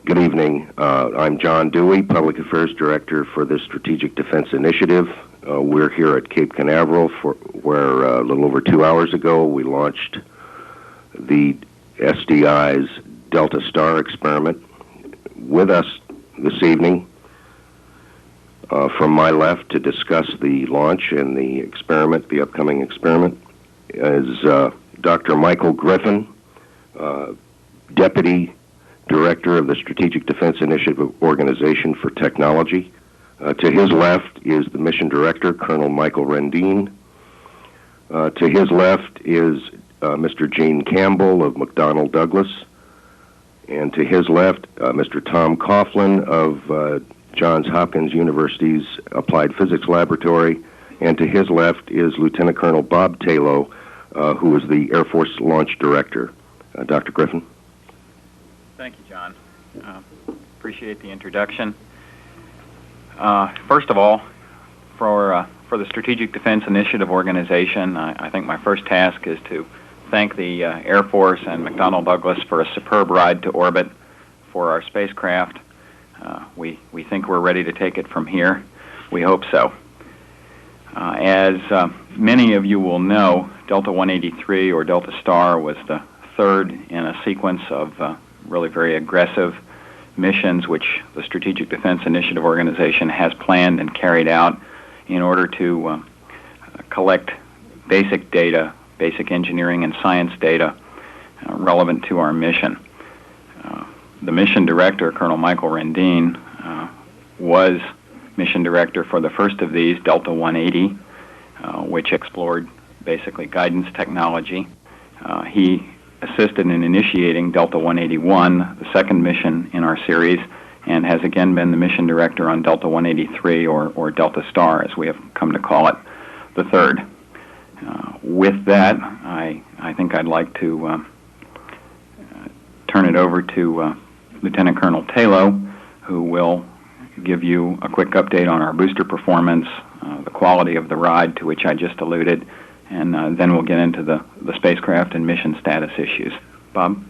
Good evening. I'm John Dewey, Public Affairs Director for the Strategic Defense Initiative. We're here at Cape Canaveral, where a little over 2 hours ago we launched the SDI's Delta Star experiment. With us this evening, from my left to discuss the launch and the experiment, the upcoming experiment, is Dr. Michael Griffin, Deputy Director of the Strategic Defense Initiative Organization for Technology. To his left is the Mission Director, Colonel Michael Rendine. To his left is Mr. Gene Campbell of McDonnell Douglas. And to his left, Mr. Tom Coughlin of Johns Hopkins University's Applied Physics Laboratory. And to his left is Lieutenant Colonel Bob Tayloe, who is the Air Force Launch Director. Dr. Griffin. Thank you, John. Appreciate the introduction. First of all, for the Strategic Defense Initiative Organization, I think my first task is to thank the Air Force and McDonnell Douglas for a superb ride to orbit for our spacecraft. We think we're ready to take it from here. We hope so. As many of you will know, Delta 183 or Delta Star was the third in a sequence of really very aggressive missions which the Strategic Defense Initiative Organization has planned and carried out in order to collect basic data, basic engineering and science data relevant to our mission. The mission director, Colonel Michael Rendine, was mission director for the first of these, Delta 180, which explored basically guidance technology. He assisted in initiating Delta 181, the second mission in our series, and has again been the mission director on Delta 183, or Delta Star, as we have come to call it, the third. With that, I think I'd like to turn it over to Lieutenant Colonel Tayloe, who will give you a quick update on our booster performance, the quality of the ride to which I just alluded, and then we'll get into the spacecraft and mission status issues. Bob?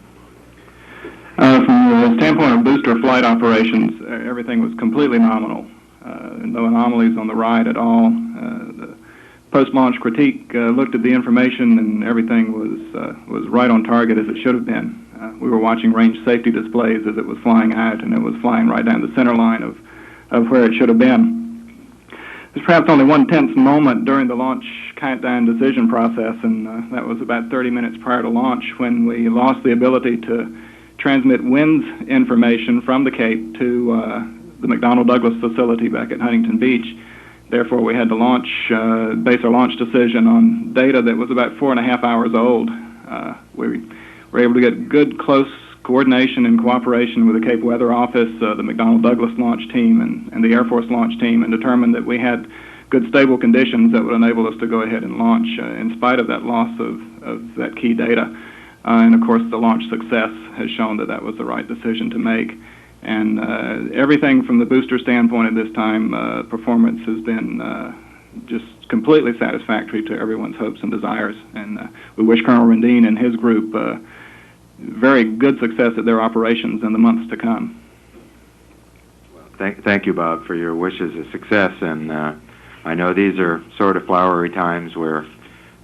From the standpoint of booster flight operations, everything was completely nominal. No anomalies on the ride at all. The post-launch critique looked at the information, and everything was right on target as it should have been. We were watching range safety displays as it was flying out, and it was flying right down the center line of where it should have been. There's perhaps only one tense moment during the launch countdown decision process, and that was about 30 minutes prior to launch when we lost the ability to transmit winds information from the Cape to the McDonnell Douglas facility back at Huntington Beach. Therefore, we had to base our launch decision on data that was about 4.5 hours old. We were able to get good, close coordination and cooperation with the Cape Weather Office, the McDonnell Douglas launch team, and the Air Force launch team, and determined that we had good, stable conditions that would enable us to go ahead and launch in spite of that loss of that key data. And of course, the launch success has shown that that was the right decision to make. And everything from the booster standpoint at this time, performance has been just completely satisfactory to everyone's hopes and desires. And we wish Colonel Rendine and his group very good success at their operations in the months to come. Well, thank you, Bob, for your wishes of success. And I know these are sort of flowery times where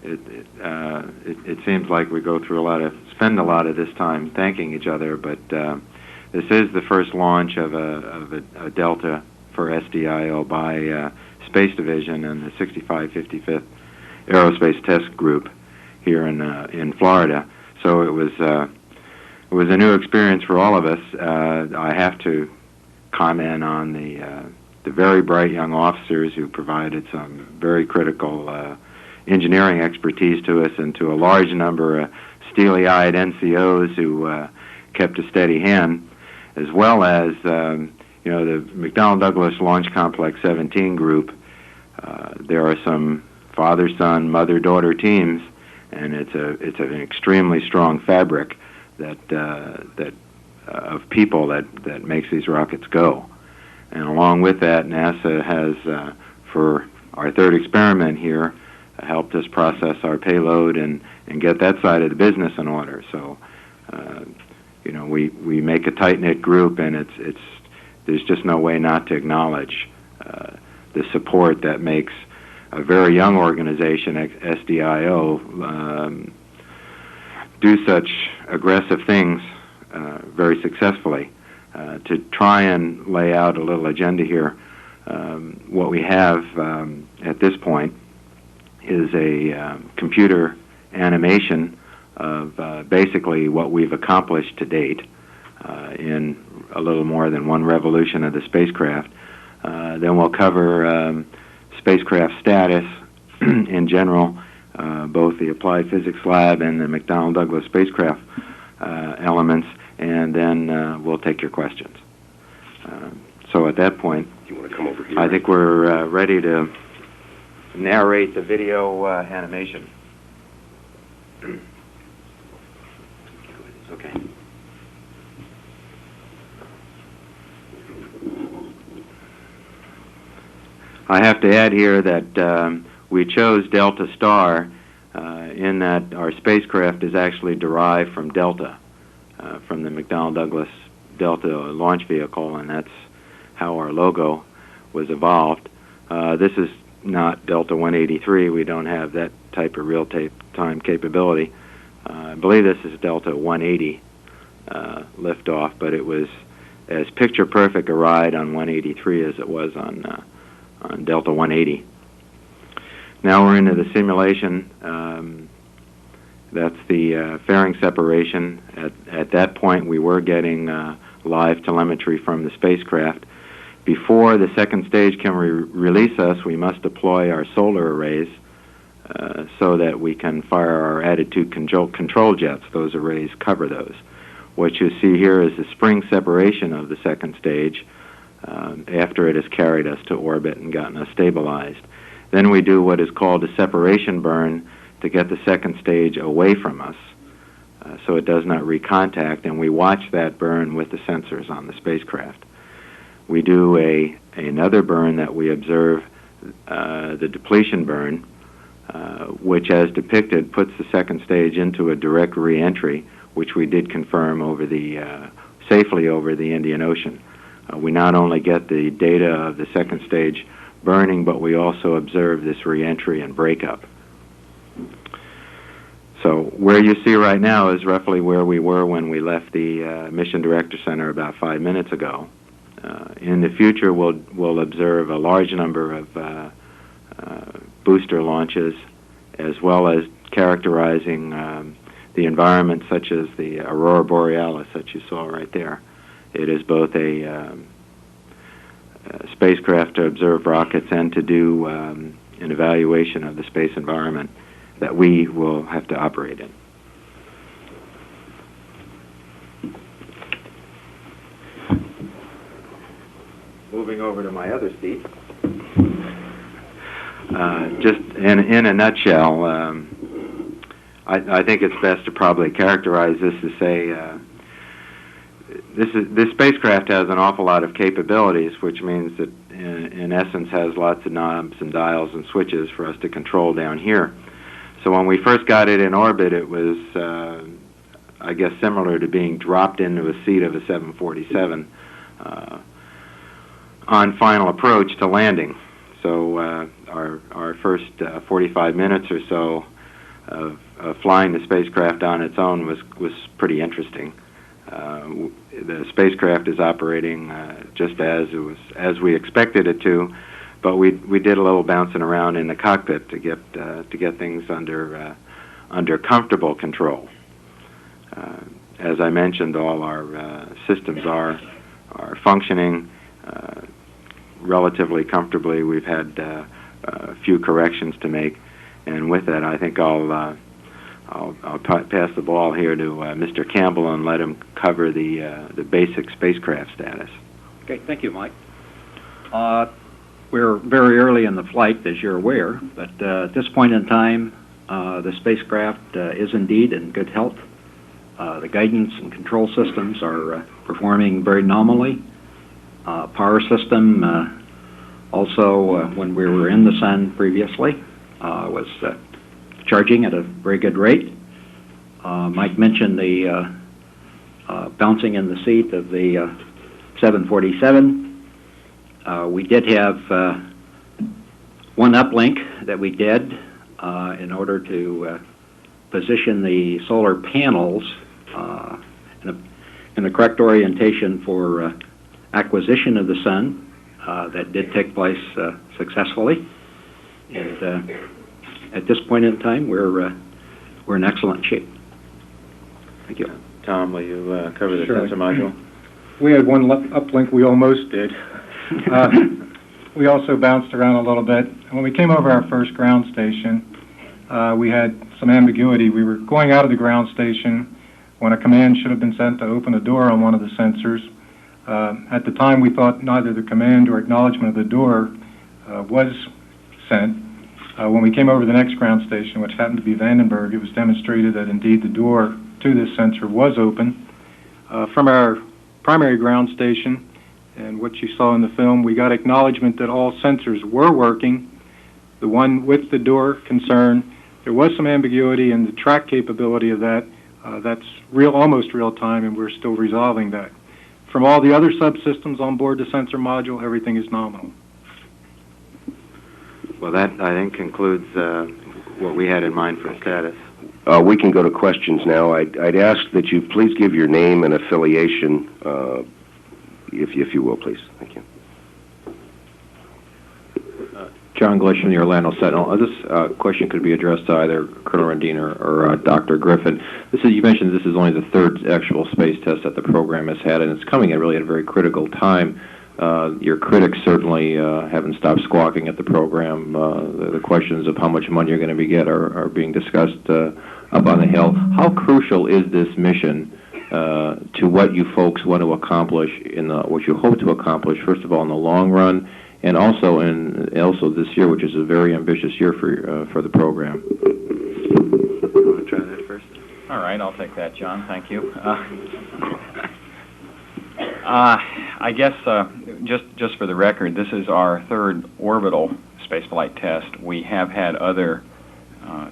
it seems like we spend a lot of this time thanking each other. But this is the first launch of a Delta for SDIO by Space Division and the 6555th Aerospace Test Group here in Florida. So it was a new experience for all of us. I have to comment on the very bright young officers who provided some very critical engineering expertise to us, and to a large number of steely-eyed NCOs who kept a steady hand, as well as the McDonnell Douglas Launch Complex 17 group. There are some father-son, mother-daughter teams, and it's an extremely strong fabric that of people that makes these rockets go. And along with that, NASA has, for our third experiment here, helped us process our payload and get that side of the business in order. So we make a tight-knit group, and there's just no way not to acknowledge the support that makes a very young organization, SDIO, do such aggressive things very successfully. To try and lay out a little agenda here, what we have at this point is a computer animation of basically what we've accomplished to date in a little more than one revolution of the spacecraft. Then we'll cover spacecraft status in general, both the Applied Physics Lab and the McDonnell Douglas spacecraft elements, and then we'll take your questions. So at that point, You want to come over here? I think we're ready to narrate the video animation. Okay. I have to add here that we chose Delta Star in that our spacecraft is actually derived from Delta, from the McDonnell Douglas Delta launch vehicle, and that's how our logo was evolved. This is not Delta 183. We don't have that type of real-time capability. I believe this is Delta 180 liftoff, but it was as picture-perfect a ride on 183 as it was on Delta 180. Now we're into the simulation. That's the fairing separation. At that point, we were getting live telemetry from the spacecraft. Before the second stage can release us, we must deploy our solar arrays so that we can fire our attitude control jets. Those arrays cover those. What you see here is the spring separation of the second stage after it has carried us to orbit and gotten us stabilized. Then we do what is called a separation burn to get the second stage away from us so it does not recontact, and we watch that burn with the sensors on the spacecraft. We do another burn that we observe, the depletion burn, which as depicted puts the second stage into a direct re-entry, which we did confirm safely over the Indian Ocean. We not only get the data of the second stage burning, but we also observe this re-entry and breakup. So where you see right now is roughly where we were when we left the Mission Director Center about 5 minutes ago. In the future, we'll observe a large number of booster launches, as well as characterizing the environment, such as the Aurora Borealis that you saw right there. It is both a spacecraft to observe rockets and to do an evaluation of the space environment that we will have to operate in. Moving over to my other seat. Just in a nutshell, I think it's best to probably characterize this to say this spacecraft has an awful lot of capabilities, which means that in essence has lots of knobs and dials and switches for us to control down here. So when we first got it in orbit, it was, I guess, similar to being dropped into a seat of a 747 on final approach to landing. So our first 45 minutes or so of flying the spacecraft on its own was pretty interesting. The spacecraft is operating just as we expected it to, but we did a little bouncing around in the cockpit to get things under comfortable control. As I mentioned, all our systems are functioning relatively comfortably. We've had a few corrections to make, and with that, I think I'll pass the ball here to Mr. Campbell and let him cover the basic spacecraft status. Okay, thank you, Mike. We're very early in the flight, as you're aware, but at this point in time, the spacecraft is indeed in good health. The guidance and control systems are performing very nominally. Power system, also when we were in the sun previously, was charging at a very good rate. Mike mentioned the bouncing in the seat of the 747. We did have one uplink that we did in order to position the solar panels in the correct orientation for acquisition of the sun. That did take place successfully, and at this point in time, we're in excellent shape. Thank you. Tom, will you cover the Sure. sensor module? We had one uplink we almost did. We also bounced around a little bit. When we came over our first ground station, we had some ambiguity. We were going out of the ground station when a command should have been sent to open a door on one of the sensors. At the time, we thought neither the command or acknowledgement of the door was sent. When we came over the next ground station, which happened to be Vandenberg, it was demonstrated that indeed the door to this sensor was open. From our primary ground station, and what you saw in the film, we got acknowledgement that all sensors were working. The one with the door concern, there was some ambiguity in the track capability of that. That's almost real time, and we're still resolving that. From all the other subsystems on board the sensor module, everything is nominal. Well, that, I think, concludes what we had in mind for status. We can go to questions now. I'd ask that you please give your name and affiliation, if you will, please. Thank you. John Glish from the Orlando Sentinel. This question could be addressed to either Colonel Rendine or Dr. Griffin. You mentioned this is only the third actual space test that the program has had, and it's coming at really at a very critical time. Your critics certainly haven't stopped squawking at the program. The questions of how much money you're going to get are being discussed up on the Hill. How crucial is this mission to what you folks want to accomplish what you hope to accomplish, first of all, in the long run, and also this year, which is a very ambitious year for the program? You want to try that first? All right, I'll take that, John. Thank you. I guess just for the record, this is our third orbital spaceflight test. We have had other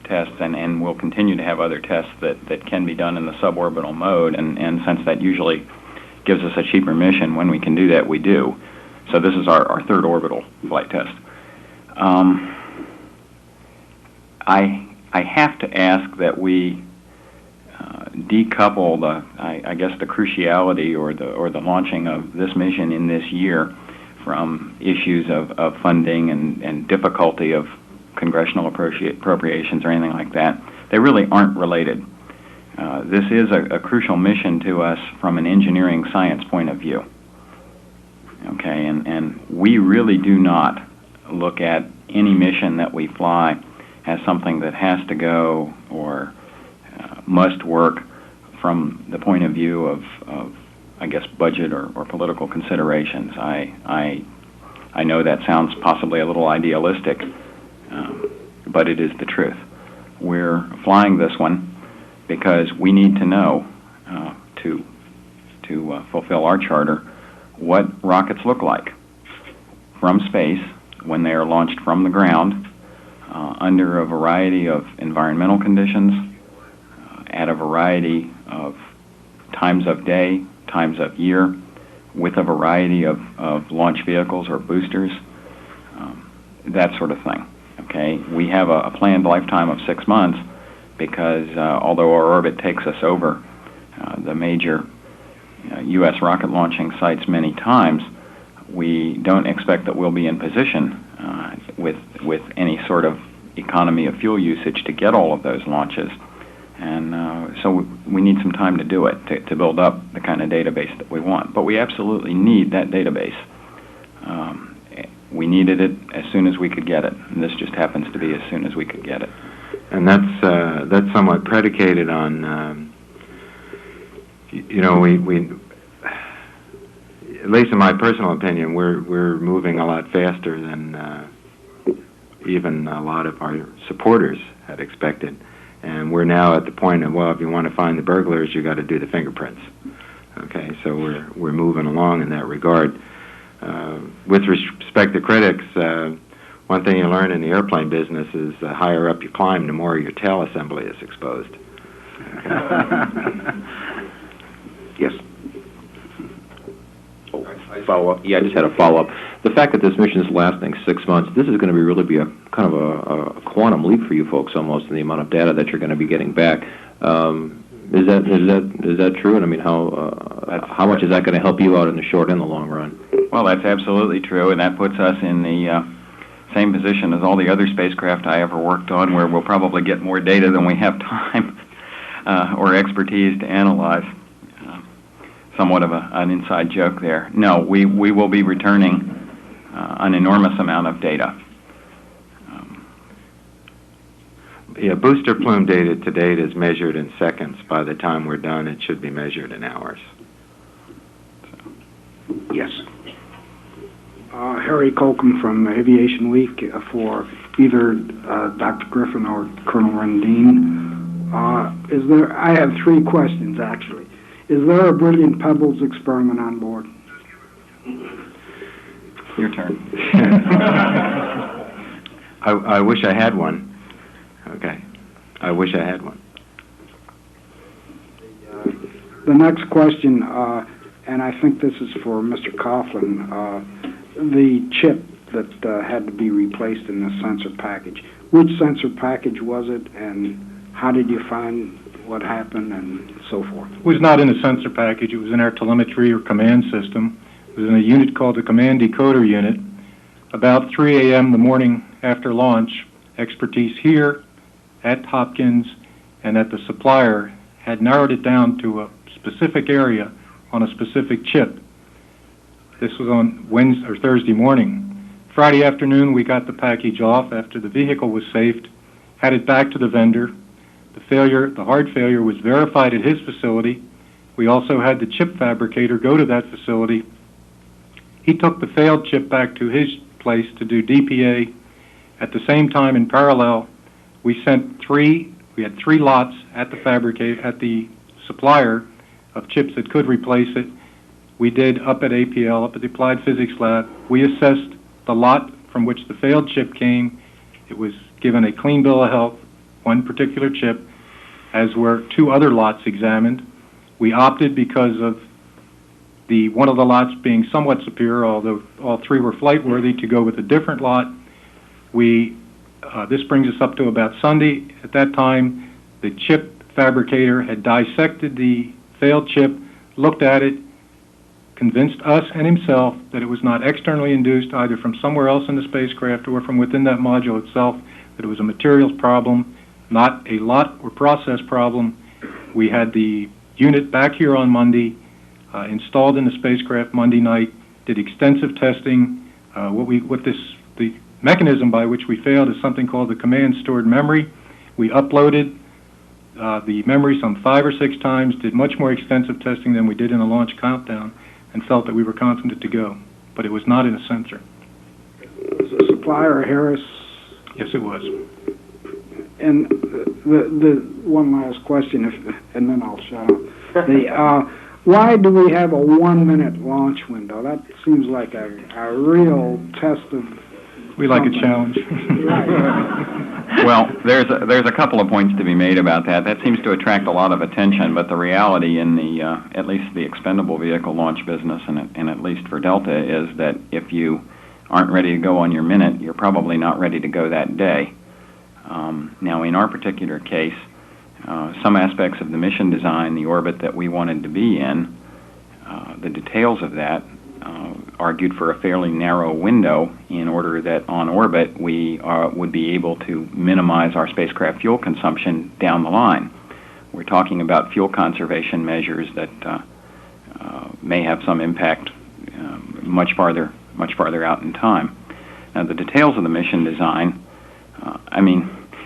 tests, and we'll continue to have other tests that can be done in the suborbital mode, and since that usually gives us a cheaper mission, when we can do that, we do. So this is our third orbital flight test. I have to ask that we decouple I guess the cruciality or the launching of this mission in this year from issues of funding and difficulty of congressional appropriations or anything like that. They really aren't related. This is a crucial mission to us from an engineering science point of view. Okay, and we really do not look at any mission that we fly as something that has to go or must work from the point of view of I guess, budget or political considerations. I know that sounds possibly a little idealistic, but it is the truth. We're flying this one because we need to know to fulfill our charter what rockets look like from space when they are launched from the ground under a variety of environmental conditions, at a variety of times of day, times of year, with a variety of launch vehicles or boosters, that sort of thing. Okay, we have a planned lifetime of 6 months because although our orbit takes us over the major U.S. rocket launching sites many times, we don't expect that we'll be in position with any sort of economy of fuel usage to get all of those launches. And so we need some time to do it, to build up the kind of database that we want. But we absolutely need that database. We needed it as soon as we could get it, and this just happens to be as soon as we could get it. And that's somewhat predicated on, we at least in my personal opinion, we're moving a lot faster than even a lot of our supporters had expected. And we're now at the point of, well, if you want to find the burglars, you got to do the fingerprints. Okay, so we're moving along in that regard. With respect to critics, one thing you learn in the airplane business is the higher up you climb, the more your tail assembly is exposed. Yes. Follow up? Yeah, I just had a follow-up. The fact that this mission is lasting 6 months, this is going to be really be a kind of a quantum leap for you folks almost in the amount of data that you're going to be getting back. Is that true? And I mean, how much is that going to help you out in the short and the long run? Well, that's absolutely true, and that puts us in the same position as all the other spacecraft I ever worked on, where we'll probably get more data than we have time or expertise to analyze. Somewhat of an inside joke there. No, we will be returning an enormous amount of data. Yeah, booster plume data to date is measured in seconds. By the time we're done, it should be measured in hours. Yes. Harry Colcom from Aviation Week for either Dr. Griffin or Colonel Rendine. I have 3 questions, actually. Is there a Brilliant Pebbles experiment on board? Your turn. I wish I had one. Okay. I wish I had one. The next question, and I think this is for Mr. Coughlin, the chip that had to be replaced in the sensor package. Which sensor package was it, and how did you find what happened, and so forth? It was not in a sensor package. It was in our telemetry or command system. It was in a unit called the Command Decoder Unit. About 3 a.m. the morning after launch, expertise here at Hopkins and at the supplier had narrowed it down to a specific area on a specific chip. This was on Wednesday or Thursday morning. Friday afternoon, we got the package off after the vehicle was safed, had it back to the vendor. The hard failure was verified at his facility. We also had the chip fabricator go to that facility. He took the failed chip back to his place to do DPA. At the same time, in parallel, we had 3 lots at the supplier of chips that could replace it. We did up at APL, up at the Applied Physics Lab. We assessed the lot from which the failed chip came. It was given a clean bill of health, one particular chip, as were 2 other lots examined. We opted because of one of the lots being somewhat superior, although all 3 were flight worthy, to go with a different lot. This brings us up to about Sunday. At that time, the chip fabricator had dissected the failed chip, looked at it, convinced us and himself that it was not externally induced either from somewhere else in the spacecraft or from within that module itself, that it was a materials problem, not a lot or process problem. We had the unit back here on Monday, installed in the spacecraft Monday night, did extensive testing. The mechanism by which we failed is something called the command stored memory. We uploaded the memory some 5 or 6 times, did much more extensive testing than we did in a launch countdown, and felt that we were confident to go. But it was not in a sensor. Was the supplier Harris? Yes, it was. And the one last question, and then I'll shut up. Why do we have a 1-minute launch window? That seems like a real test of. We like a challenge. Well, there's a couple of points to be made about that. That seems to attract a lot of attention, but the reality in the at least the expendable vehicle launch business, and at least for Delta, is that if you aren't ready to go on your minute, you're probably not ready to go that day. Now, in our particular case, some aspects of the mission design, the orbit that we wanted to be in, the details of that argued for a fairly narrow window in order that on orbit we would be able to minimize our spacecraft fuel consumption down the line. We're talking about fuel conservation measures that may have some impact much farther out in time. Now, the details of the mission design,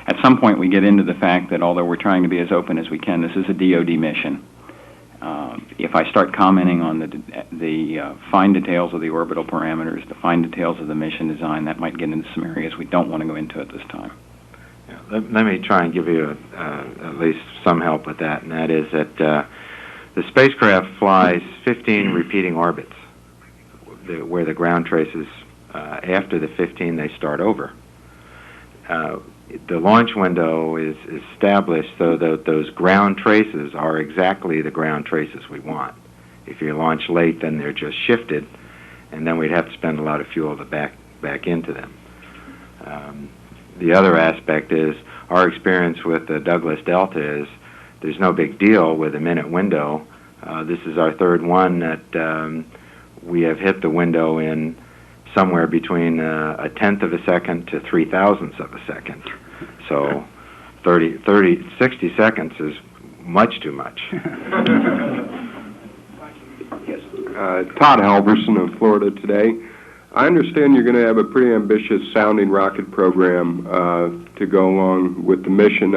at some point we get into the fact that although we're trying to be as open as we can, this is a DoD mission. If I start commenting on the fine details of the orbital parameters, the fine details of the mission design, that might get into some areas we don't want to go into at this time. Yeah, let me try and give you at least some help with that, and that is that the spacecraft flies 15 repeating orbits, where the ground traces, after the 15, they start over. The launch window is established so that those ground traces are exactly the ground traces we want. If you launch late, then they're just shifted, and then we'd have to spend a lot of fuel to back into them. The other aspect is our experience with the Douglas Delta is there's no big deal with a minute window. This is our third one that we have hit the window in somewhere between a tenth of a second to 3/1000ths of a second. So 60 seconds is much too much. Todd Halverson of Florida Today. I understand you're going to have a pretty ambitious sounding rocket program to go along with the mission.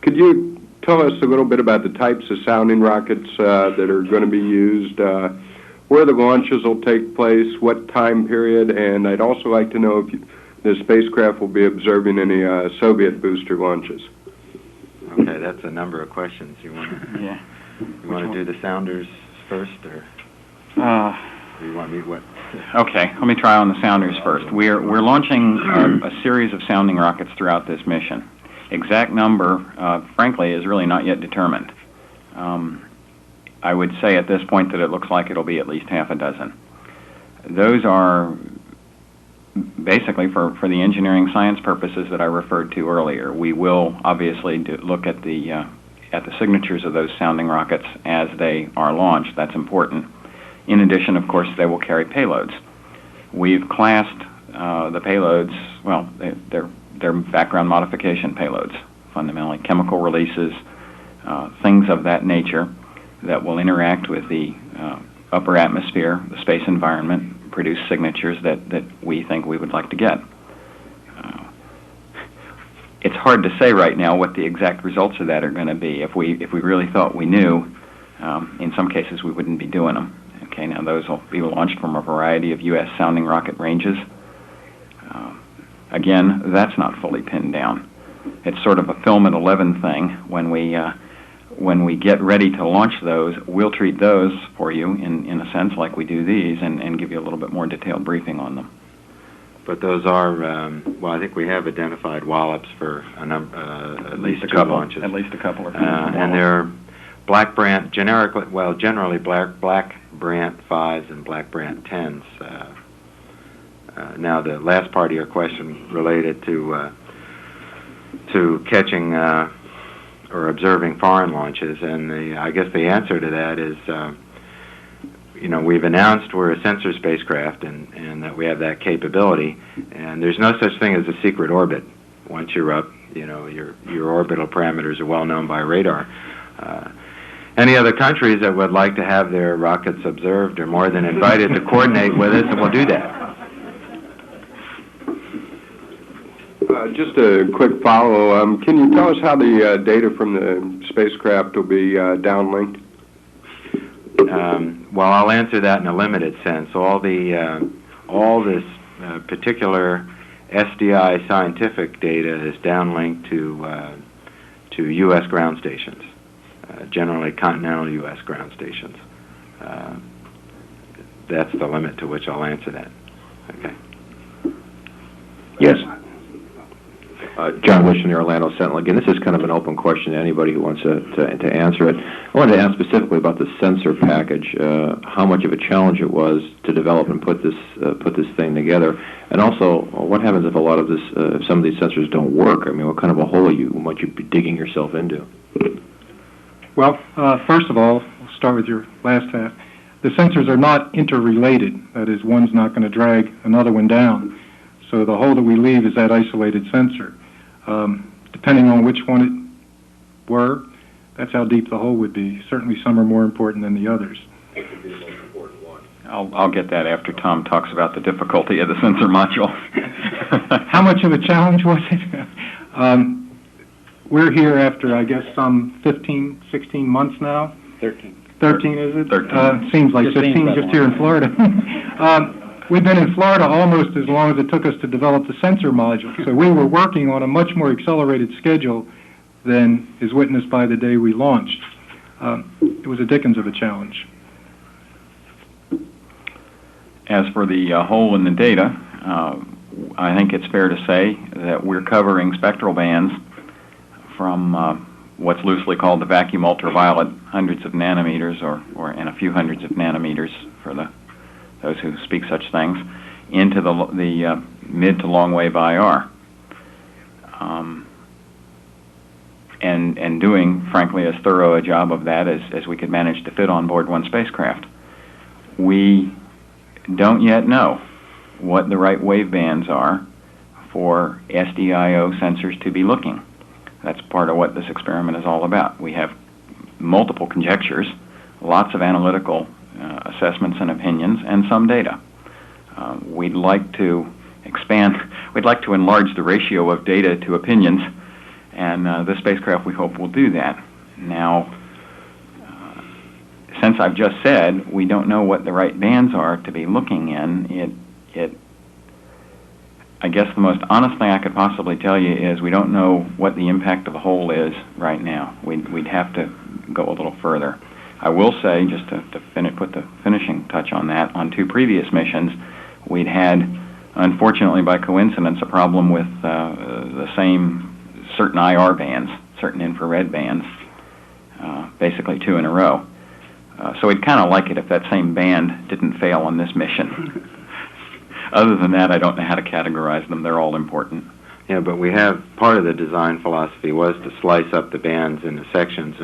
Could you tell us a little bit about the types of sounding rockets that are going to be used, where the launches will take place, what time period, and I'd also like to know if the spacecraft will be observing any Soviet booster launches. Okay, that's a number of questions. You want to do the sounders first, or do you want me what? Okay, let me try on the sounders first. We're launching a series of sounding rockets throughout this mission. Exact number, frankly, is really not yet determined. I would say at this point that it looks like it'll be at least half a dozen. Those are basically for the engineering science purposes that I referred to earlier. We will obviously look at the signatures of those sounding rockets as they are launched. That's important. In addition, of course, they will carry payloads. We've classed the payloads, well, they're background modification payloads, fundamentally chemical releases, things of that nature that will interact with the upper atmosphere, the space environment, produce signatures that we think we would like to get. It's hard to say right now what the exact results of that are going to be. If we really thought we knew, in some cases we wouldn't be doing them. Okay, now those will be launched from a variety of U.S. sounding rocket ranges. Again, that's not fully pinned down. It's sort of a film at 11 thing. When we get ready to launch those, we'll treat those for you in a sense like we do these and give you a little bit more detailed briefing on them. But those are, well, I think we have identified wallops for at least a couple launches. At least a couple. And they're Black Brant, generally Black Brant 5s and Black Brant 10s. Now, the last part of your question related to catching or observing foreign launches, and I guess the answer to that is, we've announced we're a sensor spacecraft and that we have that capability, and there's no such thing as a secret orbit. Once you're up, your orbital parameters are well known by radar. Any other countries that would like to have their rockets observed are more than invited to coordinate with us, and we'll do that. Just a quick follow. Can you tell us how the data from the spacecraft will be downlinked? Well, I'll answer that in a limited sense. All this particular SDI scientific data is downlinked to U.S. ground stations, generally continental U.S. ground stations. That's the limit to which I'll answer that. Okay. Yes. John Wish in the Orlando Sentinel. Again, this is kind of an open question to anybody who wants to answer it. I wanted to ask specifically about the sensor package, how much of a challenge it was to develop and put this thing together, and also what happens if a lot of this, if some of these sensors don't work? I mean, what kind of a hole might you be digging yourself into? Well, first of all, we'll start with your last half. The sensors are not interrelated. That is, one's not going to drag another one down. So the hole that we leave is that isolated sensor. Depending on which one it were, that's how deep the hole would be. Certainly some are more important than the others. What could be the most important one? I'll get that after Tom talks about the difficulty of the sensor module. How much of a challenge was it? We're here after, I guess, some 15, 16 months now. 13. 13, is it? 13. Seems like 15 just here in Florida. We've been in Florida almost as long as it took us to develop the sensor module. So we were working on a much more accelerated schedule than is witnessed by the day we launched. It was a dickens of a challenge. As for the hole in the data, I think it's fair to say that we're covering spectral bands from what's loosely called the vacuum ultraviolet, hundreds of nanometers, or and a few hundreds of nanometers for those who speak such things, into the mid to long wave IR. And doing, frankly, as thorough a job of that as we could manage to fit on board one spacecraft. We don't yet know what the right wave bands are for SDIO sensors to be looking. That's part of what this experiment is all about. We have multiple conjectures, lots of analytical assessments and opinions, and some data. We'd like to enlarge the ratio of data to opinions, and this spacecraft, we hope, will do that. Now, since I've just said we don't know what the right bands are to be looking in, I guess the most honest thing I could possibly tell you is we don't know what the impact of the hole is right now. We'd have to go a little further. I will say, just to put the finishing touch on that, on 2 previous missions, we'd had, unfortunately by coincidence, a problem with the same certain IR bands, certain infrared bands, basically 2 in a row. So we'd kind of like it if that same band didn't fail on this mission. Other than that, I don't know how to categorize them. They're all important. Yeah, but we have, part of the design philosophy was to slice up the bands into sections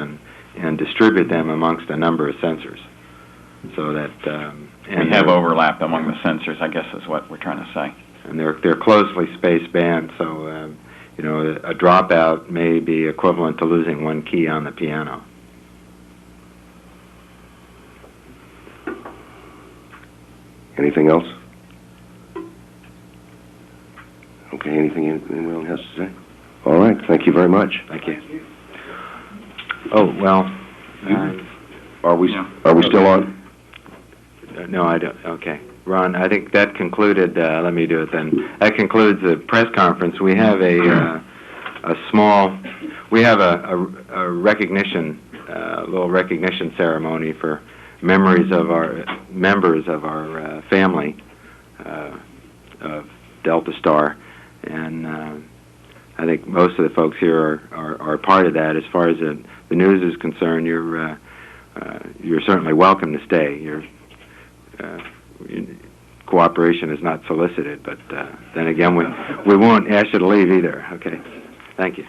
and distribute them amongst a number of sensors. So that... we have overlap among the sensors, I guess is what we're trying to say. And they're closely spaced bands, so a dropout may be equivalent to losing 1 key on the piano. Anything else? Okay, anything anyone has to say? All right, thank you very much. Thank you. Oh, well... Are we still on? No, I don't. Okay. Ron, I think that concluded, let me do it then. That concludes the press conference. We have a recognition, a little recognition ceremony for members of our family of Delta Star, and I think most of the folks here are part of that. As far as the news is concerned, you're certainly welcome to stay. Your cooperation is not solicited, but then again, we won't ask you to leave either. Okay, thank you.